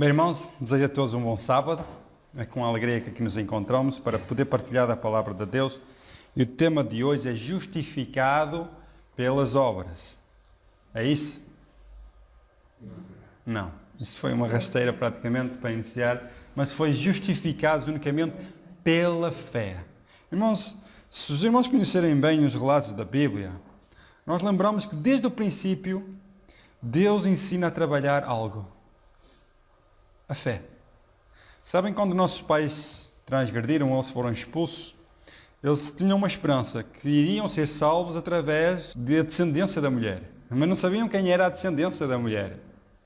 Bem, irmãos, desejo a todos um bom sábado. É com alegria que aqui nos encontramos para poder partilhar da palavra de Deus. E o tema de hoje é justificado pelas obras. É isso? Não. Isso foi uma rasteira praticamente para iniciar, mas foi justificados unicamente pela fé. Irmãos, se os irmãos conhecerem bem os relatos da Bíblia, nós lembramos que desde o princípio Deus ensina a trabalhar algo. A fé. Sabem quando nossos pais transgrediram ou eles foram expulsos? Eles tinham uma esperança que iriam ser salvos através da descendência da mulher. Mas não sabiam quem era a descendência da mulher.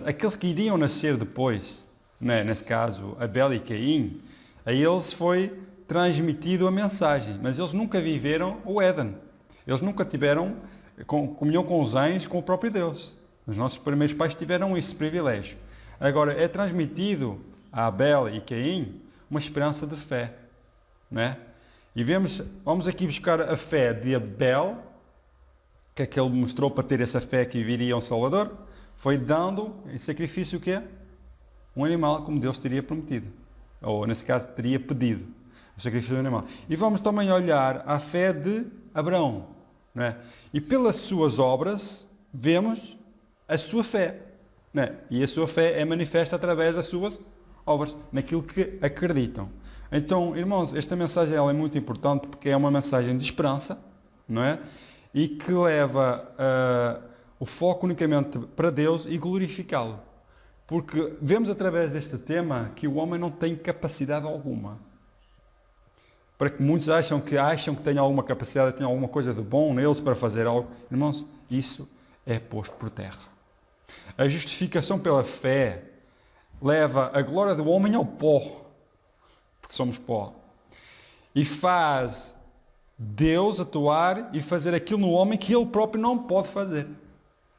Aqueles que iriam nascer depois, nesse caso Abel e Caim, a eles foi transmitido a mensagem. Mas eles nunca viveram o Éden. Eles nunca tiveram comunhão com os anjos, com o próprio Deus. Os nossos primeiros pais tiveram esse privilégio. Agora, é transmitido a Abel e Caim uma esperança de fé. Né? E vamos aqui buscar a fé de Abel, que é que ele mostrou para ter essa fé que viria um Salvador, foi dando em sacrifício o quê? Um animal, como Deus teria prometido. Ou, nesse caso, teria pedido o sacrifício do animal. E vamos também olhar a fé de Abraão. Né? E pelas suas obras, vemos a sua fé. Né? E a sua fé é manifesta através das suas obras, naquilo que acreditam. Então, irmãos, esta mensagem ela é muito importante porque é uma mensagem de esperança, não é? E que leva o foco unicamente para Deus e glorificá-lo. Porque vemos através deste tema que o homem não tem capacidade alguma. Para que muitos acham que têm alguma capacidade, têm alguma coisa de bom neles para fazer algo, irmãos, isso é posto por terra. A justificação pela fé leva a glória do homem ao pó, porque somos pó, e faz Deus atuar e fazer aquilo no homem que ele próprio não pode fazer.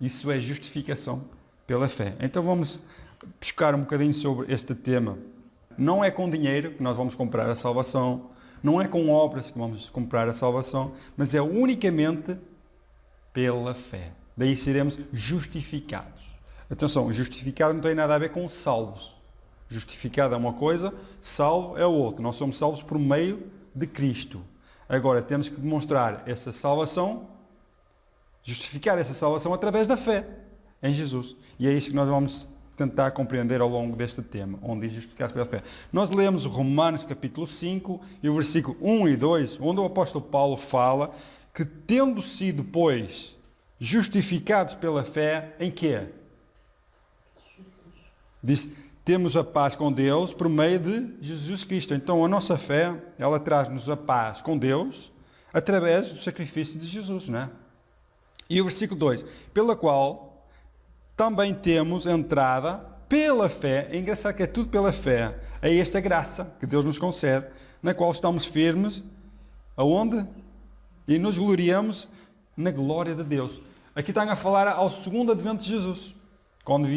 Isso é justificação pela fé. Então vamos buscar um bocadinho sobre este tema. Não é com dinheiro que nós vamos comprar a salvação, não é com obras que vamos comprar a salvação, mas é unicamente pela fé. Daí seremos justificados. Atenção, justificado não tem nada a ver com salvos. Justificado é uma coisa, salvo é outra. Nós somos salvos por meio de Cristo. Agora, temos que demonstrar essa salvação, justificar essa salvação através da fé em Jesus. E é isso que nós vamos tentar compreender ao longo deste tema, onde diz justificados pela fé. Nós lemos Romanos capítulo 5 e o versículo 1 e 2, onde o apóstolo Paulo fala que tendo sido, pois, justificados pela fé, em quê? Diz, temos a paz com Deus por meio de Jesus Cristo. Então a nossa fé, ela traz-nos a paz com Deus através do sacrifício de Jesus, não é? E o versículo 2, pela qual também temos entrada pela fé, é engraçado que é tudo pela fé, é esta graça que Deus nos concede, na qual estamos firmes, aonde? E nos gloriamos na glória de Deus. Aqui estão a falar ao segundo advento de Jesus. Quando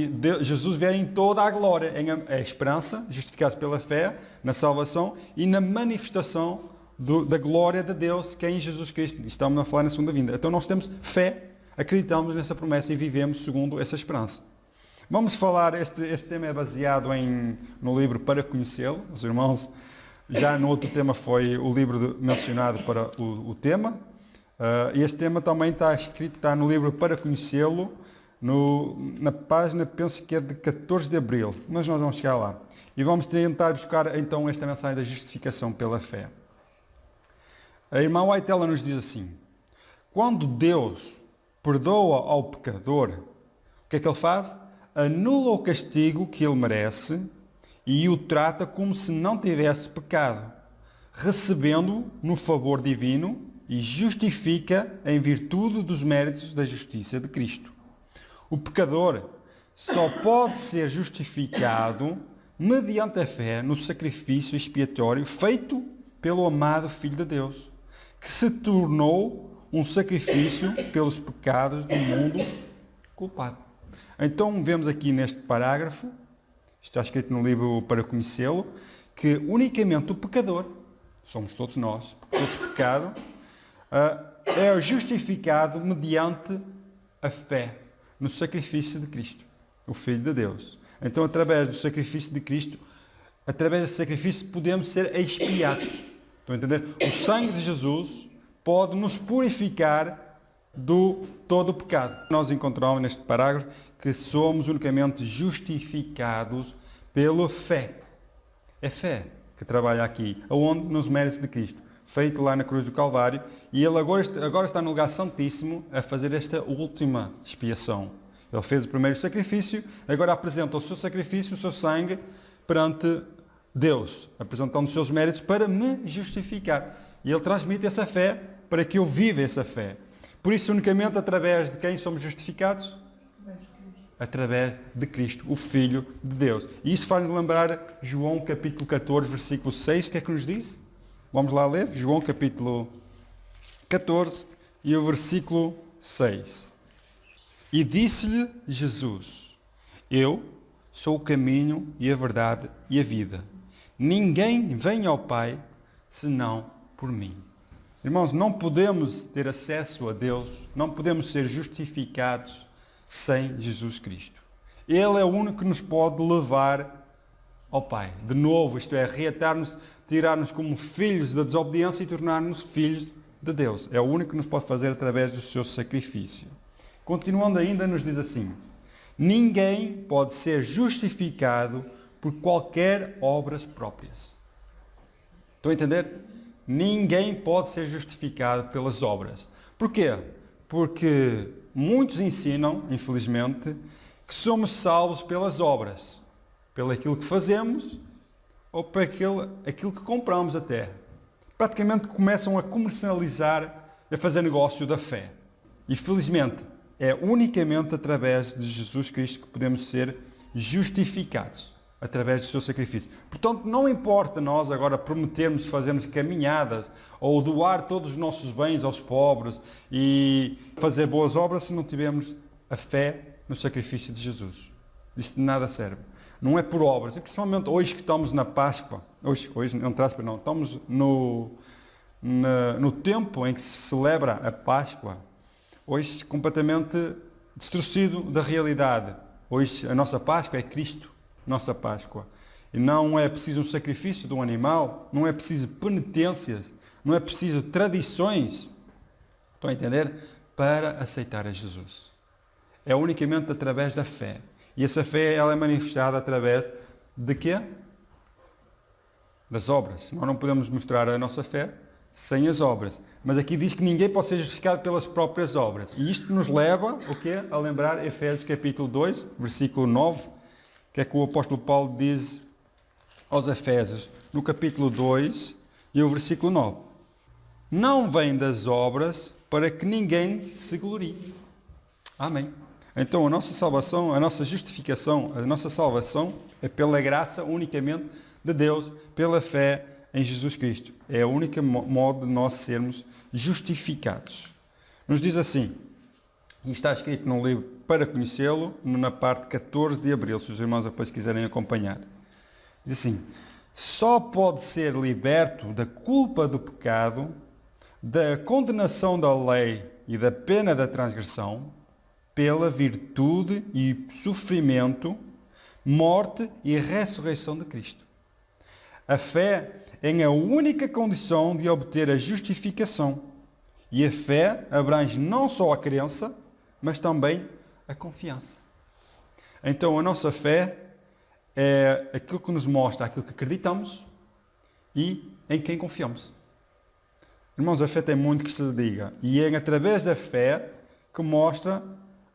Jesus vier em toda a glória, em a esperança, justificados pela fé, na salvação e na manifestação da glória de Deus, que é em Jesus Cristo. Estamos a falar na segunda vinda. Então nós temos fé, acreditamos nessa promessa e vivemos segundo essa esperança. Vamos falar, este tema é baseado no livro Para Conhecê-lo. Os irmãos, já no outro tema foi o livro mencionado para o tema. Este tema também está no livro Para Conhecê-lo, na página, penso que é de 14 de abril, mas nós vamos chegar lá. E vamos tentar buscar então esta mensagem da justificação pela fé. A irmã White ela nos diz assim, quando Deus perdoa ao pecador, o que é que ele faz? Anula o castigo que ele merece e o trata como se não tivesse pecado, recebendo-o no favor divino e justifica em virtude dos méritos da justiça de Cristo. O pecador só pode ser justificado mediante a fé no sacrifício expiatório feito pelo amado Filho de Deus, que se tornou um sacrifício pelos pecados do mundo culpado. Então vemos aqui neste parágrafo, está escrito no livro Para Conhecê-lo, que unicamente o pecador, somos todos nós, todos pecado, é justificado mediante a fé no sacrifício de Cristo, o Filho de Deus. Então, através do sacrifício de Cristo, através desse sacrifício, podemos ser expiados. Estão a entender? O sangue de Jesus pode nos purificar do todo o pecado. Nós encontramos neste parágrafo que somos unicamente justificados pela fé. É fé que trabalha aqui, aonde? Nos méritos de Cristo, feito lá na cruz do Calvário, e Ele agora está no lugar santíssimo a fazer esta última expiação. Ele fez o primeiro sacrifício, agora apresenta o seu sacrifício, o seu sangue, perante Deus, apresentando os seus méritos para me justificar. E Ele transmite essa fé para que eu viva essa fé. Por isso, unicamente através de quem somos justificados? Através de Cristo, o Filho de Deus. E isso faz-nos lembrar João capítulo 14, versículo 6, o que é que nos diz? Vamos lá ler? João capítulo 14 e o versículo 6. E disse-lhe Jesus: Eu sou o caminho e a verdade e a vida. Ninguém vem ao Pai senão por mim. Irmãos, não podemos ter acesso a Deus, não podemos ser justificados sem Jesus Cristo. Ele é o único que nos pode levar ao Pai. De novo, isto é, reatar-nos, tirar-nos como filhos da desobediência e tornar-nos filhos de Deus. É o único que nos pode fazer através do seu sacrifício. Continuando ainda, nos diz assim: ninguém pode ser justificado por qualquer obras próprias. Estão a entender? Ninguém pode ser justificado pelas obras. Porquê? Porque muitos ensinam, infelizmente, que somos salvos pelas obras, pelo aquilo que fazemos ou por aquilo que compramos até. Praticamente começam a comercializar, a fazer negócio da fé. E felizmente é unicamente através de Jesus Cristo que podemos ser justificados, através do seu sacrifício. Portanto, não importa nós agora prometermos fazermos caminhadas ou doar todos os nossos bens aos pobres e fazer boas obras se não tivermos a fé no sacrifício de Jesus. Isso de nada serve. Não é por obras. E principalmente hoje que estamos na Páscoa, hoje não estamos no tempo em que se celebra a Páscoa, hoje completamente distorcido da realidade. Hoje a nossa Páscoa é Cristo, nossa Páscoa. E não é preciso um sacrifício de um animal, não é preciso penitências, não é preciso tradições, estão a entender? Para aceitar a Jesus. É unicamente através da fé. E essa fé ela é manifestada através de quê? Das obras. Nós não podemos mostrar a nossa fé sem as obras. Mas aqui diz que ninguém pode ser justificado pelas próprias obras. E isto nos leva o quê? A lembrar Efésios capítulo 2, versículo 9, que é que o apóstolo Paulo diz aos Efésios, no capítulo 2 e o versículo 9. Não vem das obras para que ninguém se glorie. Amém. Então a nossa salvação, a nossa justificação, a nossa salvação é pela graça unicamente de Deus, pela fé em Jesus Cristo. É o único modo de nós sermos justificados. Nos diz assim, e está escrito no livro Para Conhecê-lo, na parte 14 de abril, se os irmãos depois quiserem acompanhar. Diz assim: só pode ser liberto da culpa do pecado, da condenação da lei e da pena da transgressão, pela virtude e sofrimento, morte e ressurreição de Cristo. A fé é a única condição de obter a justificação. E a fé abrange não só a crença, mas também a confiança. Então a nossa fé é aquilo que nos mostra aquilo que acreditamos e em quem confiamos. Irmãos, a fé tem muito que se lhe diga. E é através da fé que mostra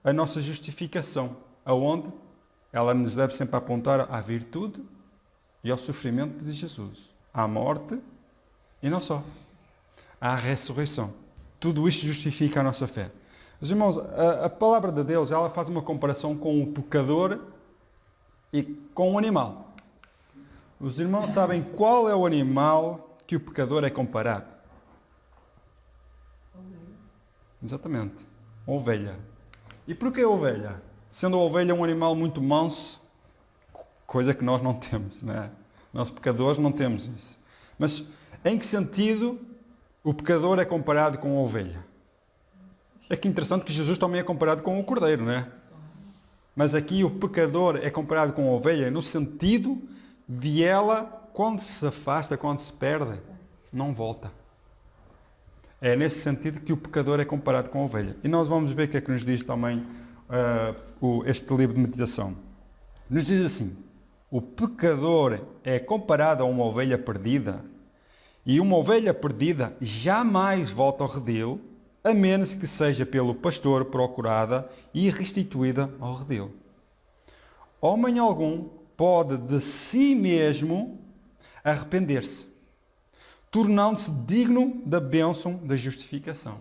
a nossa justificação. Aonde? Ela nos deve sempre apontar à virtude e ao sofrimento de Jesus. À morte e não só. À ressurreição. Tudo isto justifica a nossa fé. Os irmãos, a palavra de Deus, ela faz uma comparação com o pecador e com o animal. Os irmãos sabem qual é o animal que o pecador é comparado? Exatamente. A ovelha. E porquê a ovelha? Sendo a ovelha um animal muito manso, coisa que nós não temos, não é? Nós pecadores não temos isso. Mas em que sentido o pecador é comparado com a ovelha? É que interessante que Jesus também é comparado com o cordeiro, não é? Mas aqui o pecador é comparado com a ovelha no sentido de ela, quando se afasta, quando se perde, não volta. É nesse sentido que o pecador é comparado com a ovelha. E nós vamos ver o que é que nos diz também este livro de meditação. Nos diz assim: o pecador é comparado a uma ovelha perdida, e uma ovelha perdida jamais volta ao redil, a menos que seja pelo pastor procurada e restituída ao redil. Homem algum pode de si mesmo arrepender-se, tornando-se digno da bênção da justificação.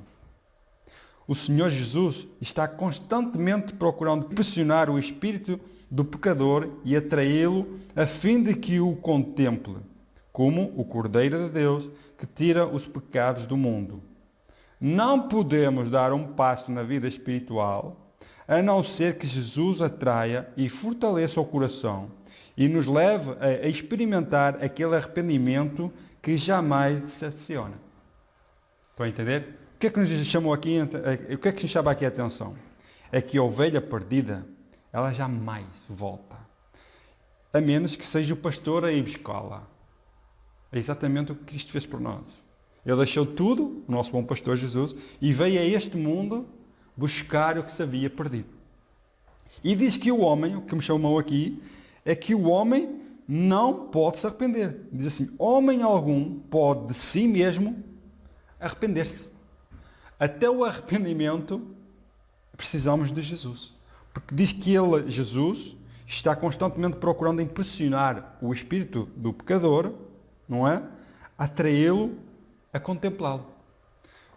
O Senhor Jesus está constantemente procurando pressionar o espírito do pecador e atraí-lo a fim de que o contemple, como o Cordeiro de Deus que tira os pecados do mundo. Não podemos dar um passo na vida espiritual a não ser que Jesus atraia e fortaleça o coração e nos leve a experimentar aquele arrependimento que jamais decepciona. Estão a entender? O que é que nos chamou aqui, o que é que nos chama aqui a atenção? É que a ovelha perdida, ela jamais volta. A menos que seja o pastor a ir buscá-la. É exatamente o que Cristo fez por nós. Ele deixou tudo, o nosso bom pastor Jesus, e veio a este mundo buscar o que se havia perdido. E diz que o homem, o que me chamou aqui, é que o homem não pode se arrepender. Diz assim: homem algum pode de si mesmo arrepender-se. Até o arrependimento precisamos de Jesus. Porque diz que ele, Jesus, está constantemente procurando impressionar o espírito do pecador, não é? Atraí-lo a contemplá-lo.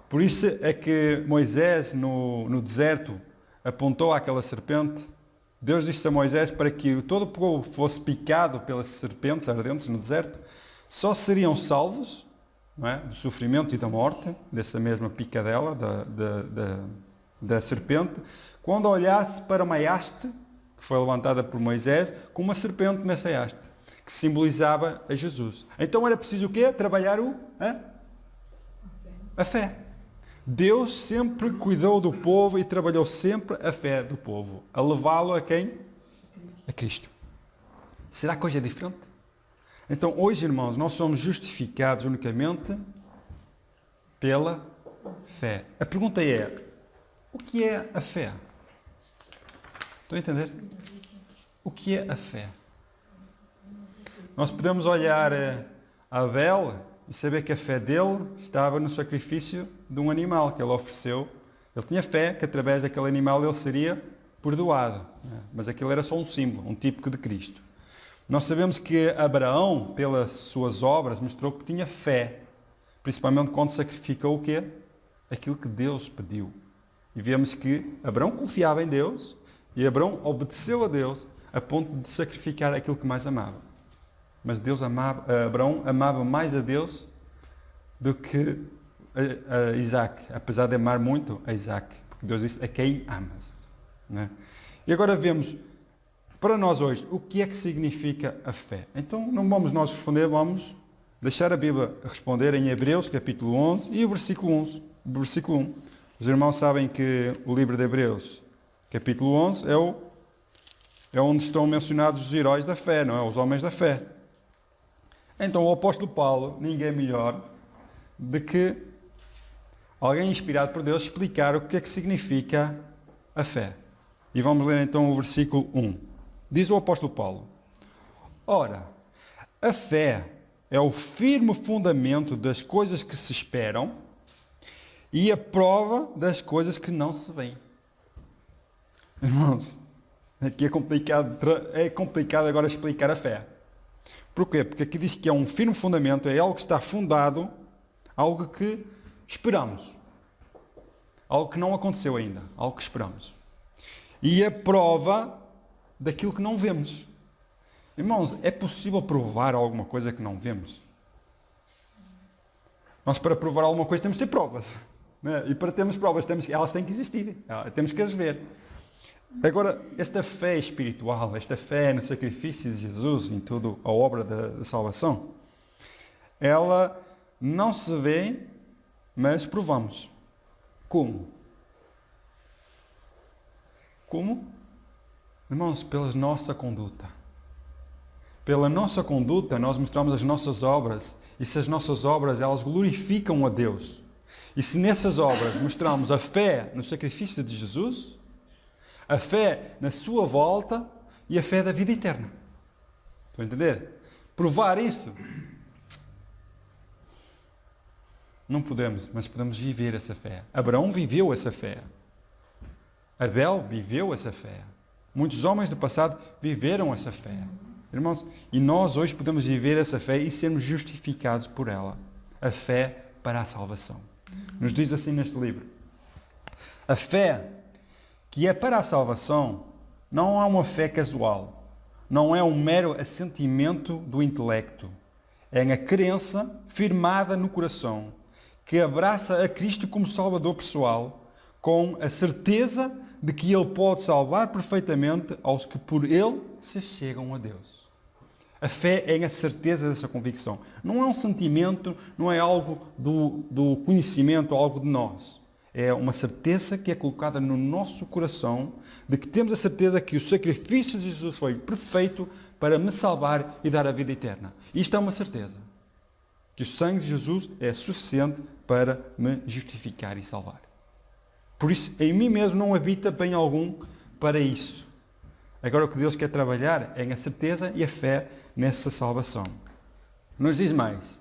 Por isso é que Moisés, no deserto, apontou àquela serpente. Deus disse a Moisés para que todo o povo fosse picado pelas serpentes ardentes no deserto, só seriam salvos, não é, do sofrimento e da morte, dessa mesma picadela da serpente, quando olhasse para uma haste, que foi levantada por Moisés, com uma serpente nessa haste, que simbolizava a Jesus. Então era preciso o quê? Trabalhar a fé. Deus sempre cuidou do povo e trabalhou sempre a fé do povo, a levá-lo a quem? A Cristo. Será que hoje é diferente? Então hoje, irmãos, nós somos justificados unicamente pela fé. A pergunta é: o que é a fé? Estão a entender? O que é a fé? Nós podemos olhar a Abel e saber que a fé dele estava no sacrifício de um animal que ele ofereceu. Ele tinha fé que através daquele animal ele seria perdoado. Mas aquilo era só um símbolo, um típico de Cristo. Nós sabemos que Abraão, pelas suas obras, mostrou que tinha fé. Principalmente quando sacrificou o quê? Aquilo que Deus pediu. E vemos que Abraão confiava em Deus e Abraão obedeceu a Deus a ponto de sacrificar aquilo que mais amava. Mas Abraão amava mais a Deus do que a Isaac, apesar de amar muito a Isaac, porque Deus disse: a quem amas. Não é? E agora vemos, para nós hoje, o que é que significa a fé. Então não vamos nós responder, vamos deixar a Bíblia responder em Hebreus, capítulo 11 e o versículo 1. Os irmãos sabem que o livro de Hebreus, capítulo 11, é onde estão mencionados os heróis da fé, não é? Os homens da fé. Então o apóstolo Paulo, ninguém melhor de que alguém inspirado por Deus, explicar o que é que significa a fé. E vamos ler então o versículo 1. Diz o apóstolo Paulo: ora, a fé é o firme fundamento das coisas que se esperam e a prova das coisas que não se veem. Irmãos, aqui é complicado agora explicar a fé. Porquê? Porque aqui diz que é um firme fundamento, é algo que está fundado, algo que esperamos. Algo que não aconteceu ainda, algo que esperamos. E a prova daquilo que não vemos. Irmãos, é possível provar alguma coisa que não vemos? Nós, para provar alguma coisa, temos que ter provas. Né? E para termos provas, elas têm que existir. Temos que as ver. Agora, esta fé espiritual, esta fé no sacrifício de Jesus, em toda a obra da salvação, ela não se vê, mas provamos. Como? Como? Irmãos, pela nossa conduta. Pela nossa conduta, nós mostramos as nossas obras. E se as nossas obras, elas glorificam a Deus. E se nessas obras mostramos a fé no sacrifício de Jesus, a fé na sua volta e a fé da vida eterna. Estão a entender? Provar isso. Não podemos, mas podemos viver essa fé. Abraão viveu essa fé. Abel viveu essa fé. Muitos homens do passado viveram essa fé. Irmãos, e nós hoje podemos viver essa fé e sermos justificados por ela. A fé para a salvação. Nos diz assim neste livro. A fé que é para a salvação não é uma fé casual. Não é um mero assentimento do intelecto. É a crença firmada no coração, que abraça a Cristo como Salvador pessoal, com a certeza de que Ele pode salvar perfeitamente aos que por Ele se chegam a Deus. A fé é a certeza dessa convicção. Não é um sentimento, não é algo do conhecimento, algo de nós. É uma certeza que é colocada no nosso coração, de que temos a certeza que o sacrifício de Jesus foi perfeito para me salvar e dar a vida eterna. Isto é uma certeza. Que o sangue de Jesus é suficiente para me justificar e salvar. Por isso, em mim mesmo não habita bem algum para isso. Agora o que Deus quer trabalhar é a certeza e a fé nessa salvação. Nos diz mais.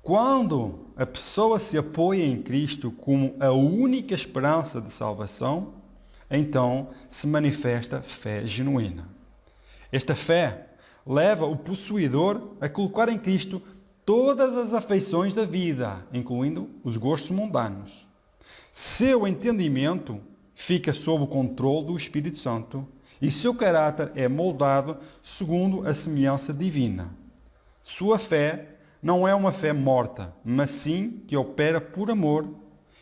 Quando a pessoa se apoia em Cristo como a única esperança de salvação, então se manifesta fé genuína. Esta fé leva o possuidor a colocar em Cristo todas as afeições da vida, incluindo os gostos mundanos. Seu entendimento fica sob o controle do Espírito Santo e seu caráter é moldado segundo a semelhança divina. Sua fé não é uma fé morta, mas sim que opera por amor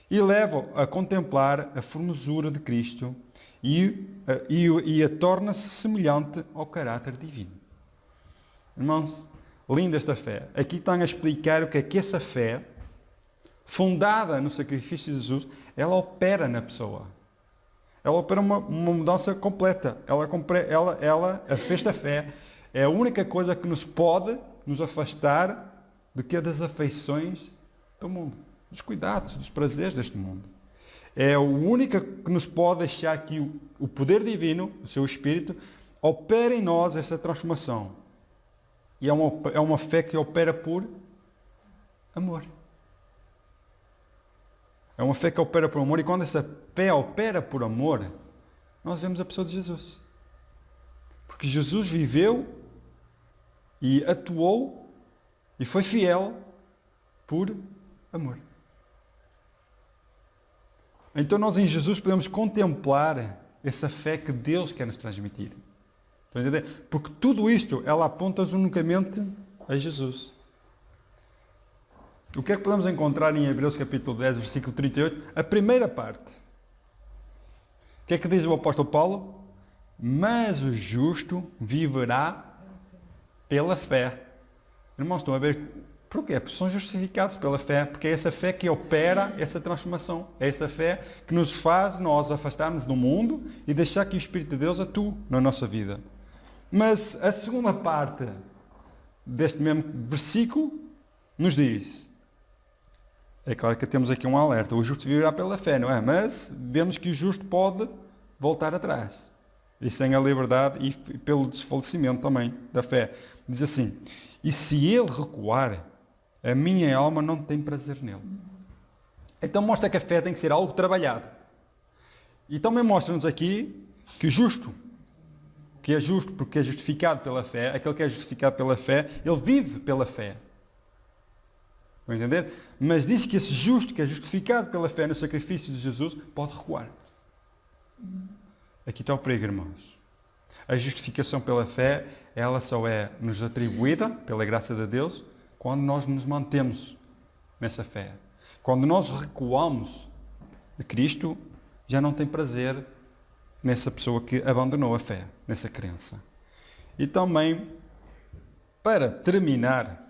e leva a contemplar a formosura de Cristo e a torna-se semelhante ao caráter divino. Irmãos, linda esta fé. Aqui estão a explicar o que é que essa fé, fundada no sacrifício de Jesus, ela opera na pessoa. Ela opera uma mudança completa. Ela fez da fé. É a única coisa que nos pode nos afastar do que é das afeições do mundo, dos cuidados, dos prazeres deste mundo. É a única que nos pode deixar que o poder divino, o seu Espírito, opere em nós essa transformação. E é uma fé que opera por amor. É uma fé que opera por amor. E quando essa fé opera por amor, nós vemos a pessoa de Jesus. Porque Jesus viveu e atuou e foi fiel por amor. Então nós em Jesus podemos contemplar essa fé que Deus quer nos transmitir. Estão a entender? Porque tudo isto, ela aponta unicamente a Jesus. O que é que podemos encontrar em Hebreus capítulo 10, versículo 38? A primeira parte. O que é que diz o apóstolo Paulo? Mas o justo viverá pela fé. Irmãos, estão a ver? Porquê? Porque são justificados pela fé, porque é essa fé que opera essa transformação. É essa fé que nos faz nós afastarmos do mundo e deixar que o Espírito de Deus atue na nossa vida. Mas a segunda parte deste mesmo versículo nos diz, é claro que temos aqui um alerta, o justo viverá pela fé, não é? Mas vemos que o justo pode voltar atrás. E sem a liberdade e pelo desfalecimento também da fé. Diz assim, e se ele recuar, a minha alma não tem prazer nele. Então mostra que a fé tem que ser algo trabalhado. E também mostra-nos aqui que o justo, que é justo porque é justificado pela fé, aquele que é justificado pela fé, ele vive pela fé. Vão entender? Mas diz que esse justo, que é justificado pela fé no sacrifício de Jesus, pode recuar. Aqui está o perigo, irmãos. A justificação pela fé, ela só é nos atribuída, pela graça de Deus, quando nós nos mantemos nessa fé. Quando nós recuamos de Cristo, já não tem prazer nessa pessoa que abandonou a fé, nessa crença. E também, para terminar,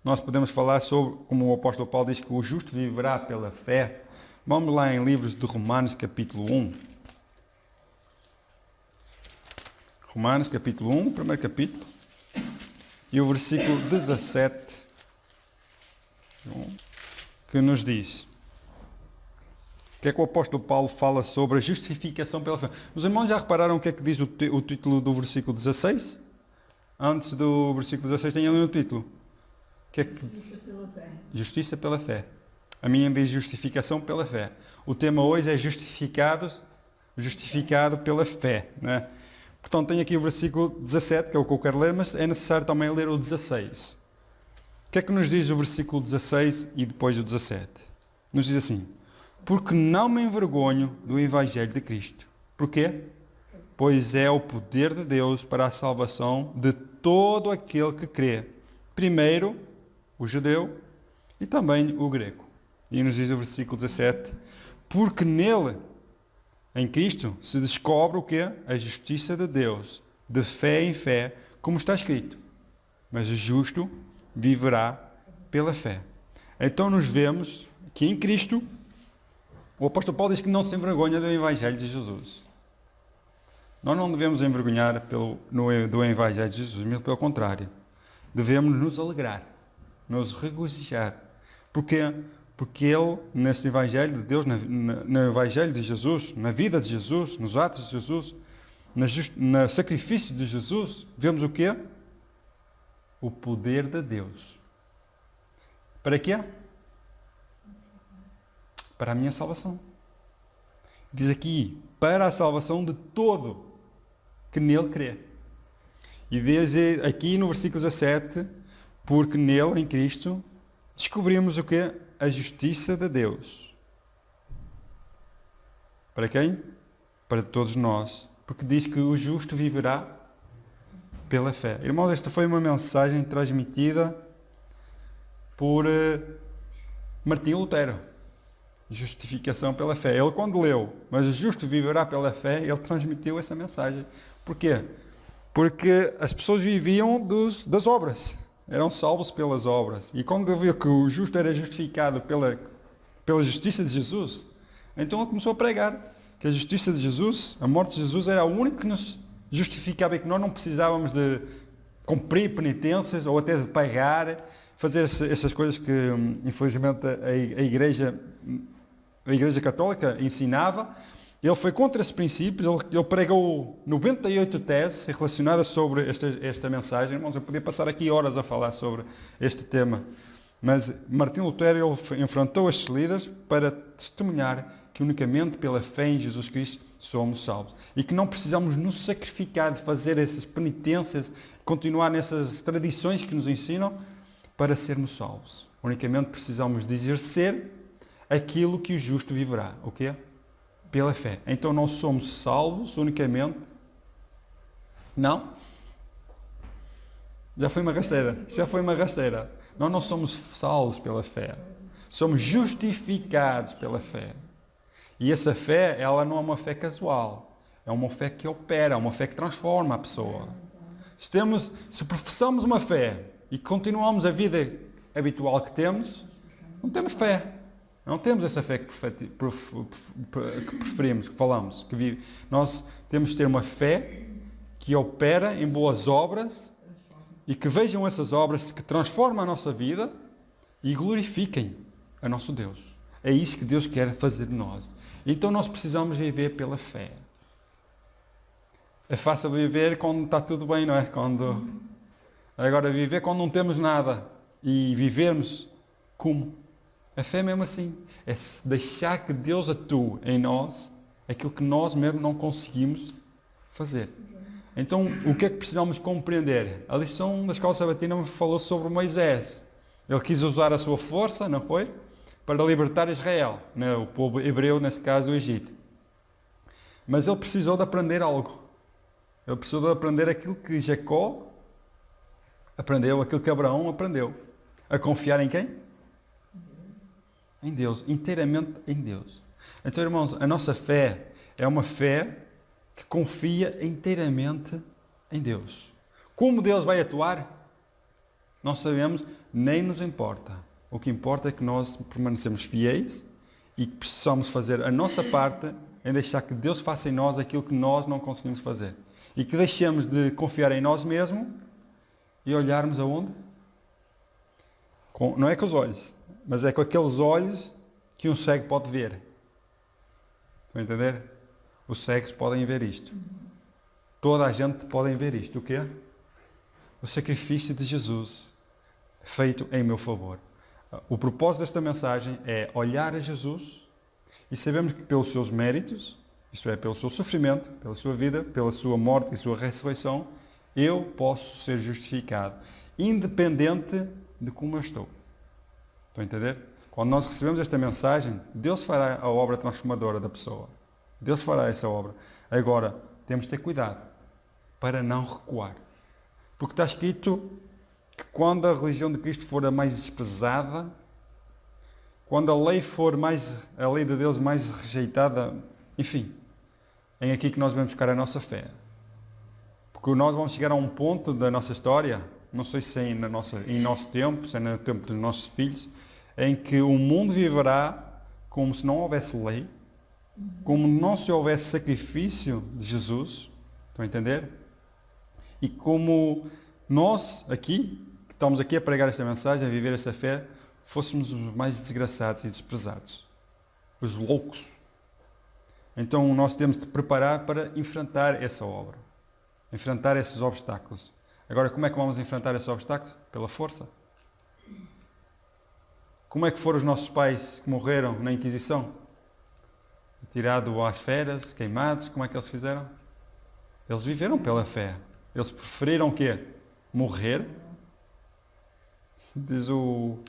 nós podemos falar sobre, como o apóstolo Paulo diz, que o justo viverá pela fé. Vamos lá em livros de Romanos, capítulo 1. Romanos, capítulo 1, primeiro capítulo, e o versículo 17, que nos diz... O que é que o apóstolo Paulo fala sobre a justificação pela fé? Os irmãos já repararam o que é que diz o título do versículo 16? Antes do versículo 16 tem ali no título. O que é que... Justiça pela fé. A minha diz justificação pela fé. O tema hoje é justificado pela fé. Né? Portanto, tem aqui o versículo 17, que é o que eu quero ler, mas é necessário também ler o 16. O que é que nos diz o versículo 16 e depois o 17? Nos diz assim: porque não me envergonho do Evangelho de Cristo. Porquê? Pois é o poder de Deus para a salvação de todo aquele que crê. Primeiro, o judeu e também o grego. E nos diz o versículo 17: porque nele, em Cristo, se descobre o quê? A justiça de Deus, de fé em fé, como está escrito. Mas o justo viverá pela fé. Então nos vemos que em Cristo, o apóstolo Paulo diz que não se envergonha do Evangelho de Jesus. Nós não devemos envergonhar do Evangelho de Jesus, mas pelo contrário. Devemos nos alegrar, nos regozijar. Porquê? Porque ele, nesse Evangelho de Deus, no Evangelho de Jesus, na vida de Jesus, nos atos de Jesus, no sacrifício de Jesus, vemos o quê? O poder de Deus. Para quê? Para a minha salvação. Diz aqui, para a salvação de todo que nele crê. E diz aqui no versículo 17, porque nele, em Cristo, descobrimos o quê? A justiça de Deus. Para quem? Para todos nós. Porque diz que o justo viverá pela fé. Irmãos, esta foi uma mensagem transmitida por Martinho Lutero. Justificação pela fé. Ele quando leu, mas o justo viverá pela fé, ele transmitiu essa mensagem. Porquê? Porque as pessoas viviam das obras. Eram salvos pelas obras. E quando ele viu que o justo era justificado pela justiça de Jesus, então ele começou a pregar que a justiça de Jesus, a morte de Jesus, era a única que nos justificava e que nós não precisávamos de cumprir penitências ou até de pagar, fazer essas coisas que, infelizmente, a Igreja Católica ensinava. Ele foi contra esses princípios, ele pregou 98 teses relacionadas sobre esta mensagem. Irmãos, eu podia passar aqui horas a falar sobre este tema, mas Martinho Lutero ele enfrentou estes líderes para testemunhar que unicamente pela fé em Jesus Cristo somos salvos. E que não precisamos nos sacrificar de fazer essas penitências, continuar nessas tradições que nos ensinam para sermos salvos. Unicamente precisamos de exercer aquilo que o justo viverá. O quê? Pela fé. Então não somos salvos unicamente. Não? Já foi uma rasteira. Nós não somos salvos pela fé. Somos justificados pela fé. E essa fé, ela não é uma fé casual. É uma fé que opera, é uma fé que transforma a pessoa. Se professamos uma fé e continuamos a vida habitual que temos, não temos fé. Não temos essa fé que preferimos, que falamos. Nós temos de ter uma fé que opera em boas obras e que vejam essas obras que transformam a nossa vida e glorifiquem a nosso Deus. É isso que Deus quer fazer de nós. Então nós precisamos viver pela fé. É fácil viver quando está tudo bem, não é? Agora viver quando não temos nada e vivermos como? A fé é mesmo assim. É deixar que Deus atue em nós aquilo que nós mesmo não conseguimos fazer. Então, o que é que precisamos compreender? A lição da Escola Sabatina falou sobre Moisés. Ele quis usar a sua força, não foi? Para libertar Israel, né? O povo hebreu, nesse caso, o Egito. Mas ele precisou de aprender algo. Ele precisou de aprender aquilo que Jacó aprendeu, aquilo que Abraão aprendeu. A confiar em quem? Em Deus, inteiramente em Deus. Então, irmãos, a nossa fé é uma fé que confia inteiramente em Deus. Como Deus vai atuar? Não sabemos, nem nos importa. O que importa é que nós permanecemos fiéis e que precisamos fazer a nossa parte em deixar que Deus faça em nós aquilo que nós não conseguimos fazer. E que deixemos de confiar em nós mesmos e olharmos aonde? Não é com os olhos, mas é com aqueles olhos que um cego pode ver. Estão a entender? Os cegos podem ver isto. Toda a gente pode ver isto. O quê? O sacrifício de Jesus feito em meu favor. O propósito desta mensagem é olhar a Jesus e sabemos que pelos seus méritos, isto é, pelo seu sofrimento, pela sua vida, pela sua morte e sua ressurreição, eu posso ser justificado, independente de como eu estou. Estão a entender? Quando nós recebemos esta mensagem, Deus fará a obra transformadora da pessoa. Deus fará essa obra. Agora, temos de ter cuidado para não recuar. Porque está escrito que quando a religião de Cristo for a mais desprezada, quando a lei de Deus mais rejeitada, enfim, é aqui que nós vamos buscar a nossa fé. Porque nós vamos chegar a um ponto da nossa história, não sei se é em nosso tempo, se é no tempo dos nossos filhos, em que o mundo viverá como se não houvesse lei, como não se houvesse sacrifício de Jesus, estão a entender? E como nós aqui, que estamos aqui a pregar esta mensagem, a viver esta fé, fôssemos os mais desgraçados e desprezados, os loucos. Então nós temos de preparar para enfrentar essa obra, enfrentar esses obstáculos. Agora, como é que vamos enfrentar esses obstáculos? Pela força. Como é que foram os nossos pais que morreram na Inquisição? Tirado às feras, queimados, como é que eles fizeram? Eles viveram pela fé. Eles preferiram o quê? Morrer, diz o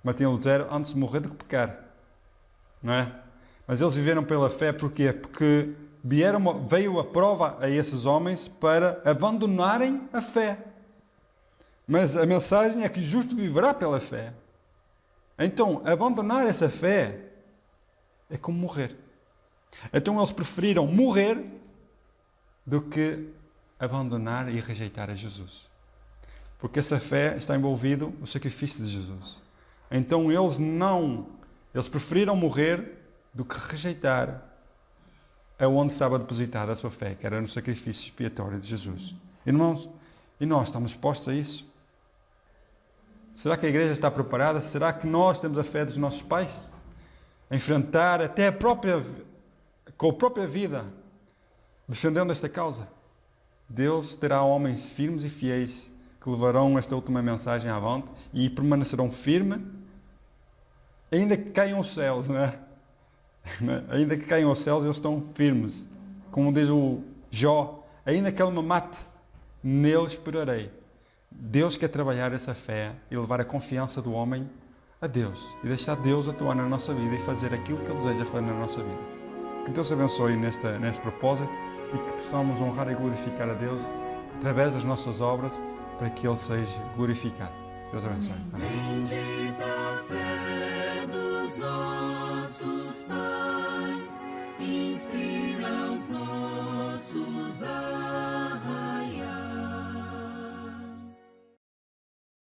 Martinho Lutero, antes de morrer do que pecar. Não é? Mas eles viveram pela fé porquê? Porque veio a prova a esses homens para abandonarem a fé. Mas a mensagem é que o justo viverá pela fé. Então, abandonar essa fé é como morrer. Então eles preferiram morrer do que abandonar e rejeitar a Jesus. Porque essa fé está envolvido no sacrifício de Jesus. Então eles preferiram morrer do que rejeitar aonde estava depositada a sua fé, que era no sacrifício expiatório de Jesus. Irmãos, e nós estamos dispostos a isso? Será que a igreja está preparada? Será que nós temos a fé dos nossos pais? A enfrentar até com a própria vida, defendendo esta causa? Deus terá homens firmes e fiéis que levarão esta última mensagem avante e permanecerão firmes, ainda que caiam os céus, não é? Ainda que caiam os céus, eles estão firmes. Como diz o Jó, ainda que ele me mate, nele esperarei. Deus quer trabalhar essa fé e levar a confiança do homem a Deus. E deixar Deus atuar na nossa vida e fazer aquilo que Ele deseja fazer na nossa vida. Que Deus abençoe neste propósito e que possamos honrar e glorificar a Deus através das nossas obras para que Ele seja glorificado. Deus abençoe. Amém. Bendita a fé dos nossos pais.